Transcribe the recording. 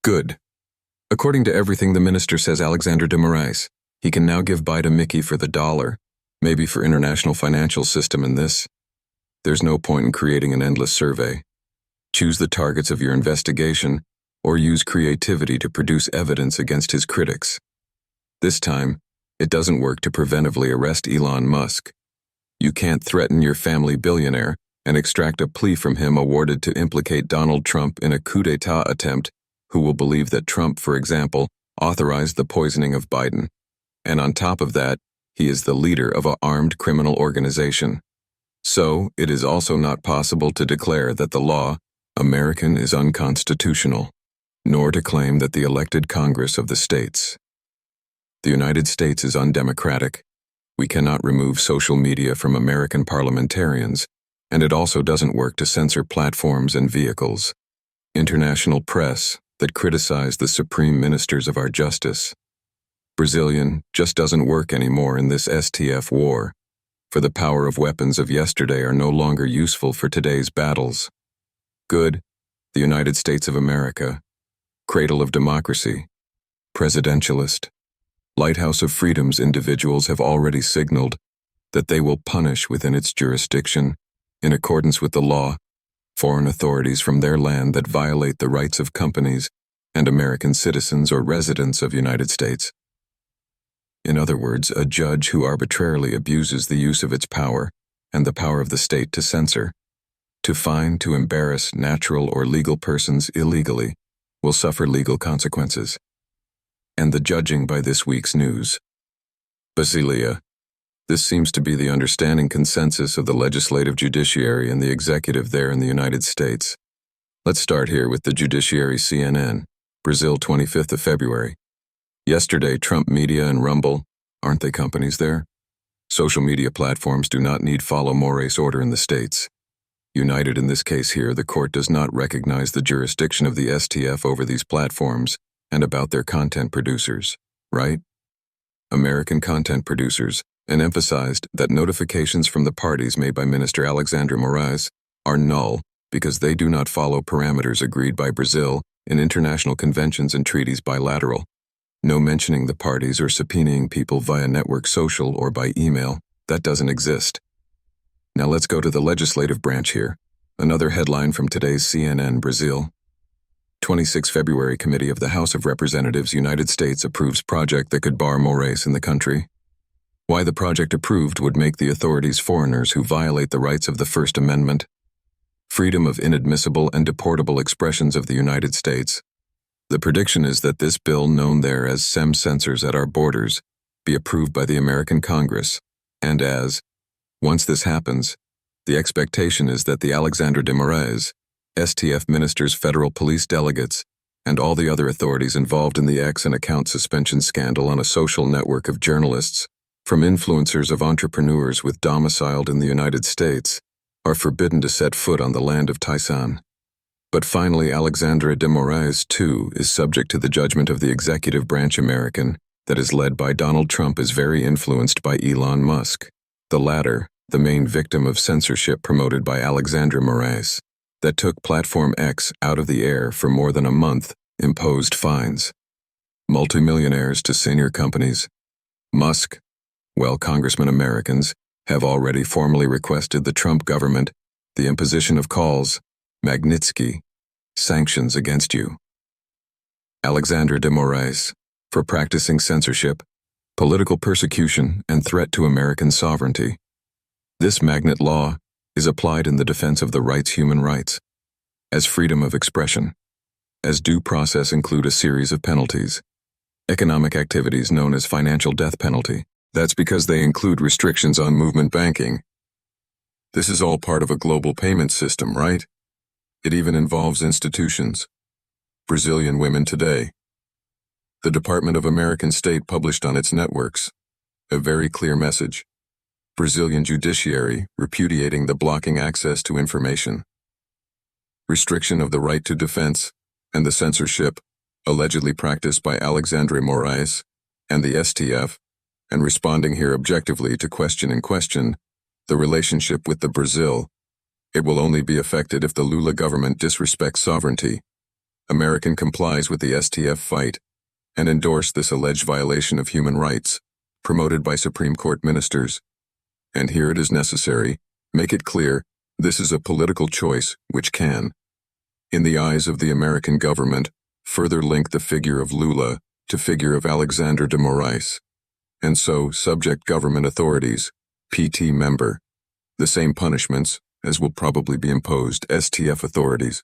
Good. According to everything the minister says, Alexandredemoraes, he can now give bye to Mickey for the dollar, maybe for international financial system in this. There's no point in creating an endless survey. Choose the targets of your investigation, or use creativity to produce evidence against his critics. This time, it doesn't work to preventively arrest Elon Musk. You can't threaten your family billionaire and extract a plea from him awarded to implicate Donald Trump in a coup d'etat attempt, who will believe that Trump, for example, authorized the poisoning of Biden. And on top of that, he is the leader of an armed criminal organization. So, it is also not possible to declare that the law, American, is unconstitutional, nor to claim that the elected Congress of the states. The United States is undemocratic. We cannot remove social media from American parliamentarians, and it also doesn't work to censor platforms and vehicles. International press that criticize the supreme ministers of our justice. Brazilian just doesn't work anymore in this STF war, for the power of weapons of yesterday are no longer useful for today's battles. Good, the United States of America, cradle of democracy, presidentialist, lighthouse of freedoms individuals have already signaled that they will punish within its jurisdiction, in accordance with the law, foreign authorities from their land that violate the rights of companies and American citizens or residents of United States. In other words, a judge who arbitrarily abuses the use of its power and the power of the state to censor, to fine, to embarrass natural or legal persons illegally, will suffer legal consequences. And the judging by this week's news. Basilia. This seems to be the understanding consensus of the legislative judiciary and the executive there in the United States. Let's start here with the judiciary. CNN, Brazil, 25th of February. Yesterday, Trump Media and Rumble, aren't they companies there? Social media platforms do not need follow Moraes order in the states. United in this case here, the court does not recognize the jurisdiction of the STF over these platforms and about their content producers, right? American content producers, and emphasized that notifications from the parties made by Minister Alexandredemoraes are null because they do not follow parameters agreed by Brazil in international conventions and treaties bilateral. No mentioning the parties or subpoenaing people via network social or by email, that doesn't exist. Now let's go to the legislative branch here. Another headline from today's CNN Brazil. 26 February Committee of the House of Representatives, United States approves project that could bar Moraes in the country. Why the project approved would make the authorities foreigners who violate the rights of the First Amendment, freedom of inadmissible and deportable expressions of the United States. The prediction is that this bill, known there as SEM censors at our borders, be approved by the American Congress, and once this happens, the expectation is that the Alexandredemoraes, STF ministers, federal police delegates, and all the other authorities involved in the X and account suspension scandal on a social network of journalists, from influencers of entrepreneurs with domiciled in the United States, are forbidden to set foot on the land of Tyson. But finally, Alexandredemoraes, too, is subject to the judgment of the executive branch American that is led by Donald Trump, is very influenced by Elon Musk, the latter, the main victim of censorship promoted by Alexandredemoraes, that took Platform X out of the air for more than a month, imposed fines. Multimillionaires to senior companies. Musk, Congressmen Americans, have already formally requested the Trump government the imposition of calls, Magnitsky, sanctions against you. Alexandredemoraes, for practicing censorship, political persecution, and threat to American sovereignty. This magnet law is applied in the defense of the rights, human rights, as freedom of expression, as due process include a series of penalties. Economic activities known as financial death penalty. That's because they include restrictions on movement banking. This is all part of a global payment system, right? It even involves institutions. Brazilian Women Today. The Department of American State published on its networks a very clear message. Brazilian judiciary repudiating the blocking access to information, restriction of the right to defense, and the censorship allegedly practiced by Alexandredemoraes and the STF, and responding here objectively to question in question the relationship with the Brazil. It will only be affected if the Lula government disrespects sovereignty. American complies with the STF fight and endorse this alleged violation of human rights, promoted by Supreme Court ministers. And here it is necessary, make it clear, this is a political choice which can, in the eyes of the American government, further link the figure of Lula to figure of Alexandredemoraes, and so subject government authorities, PT member, the same punishments as will probably be imposed STF authorities.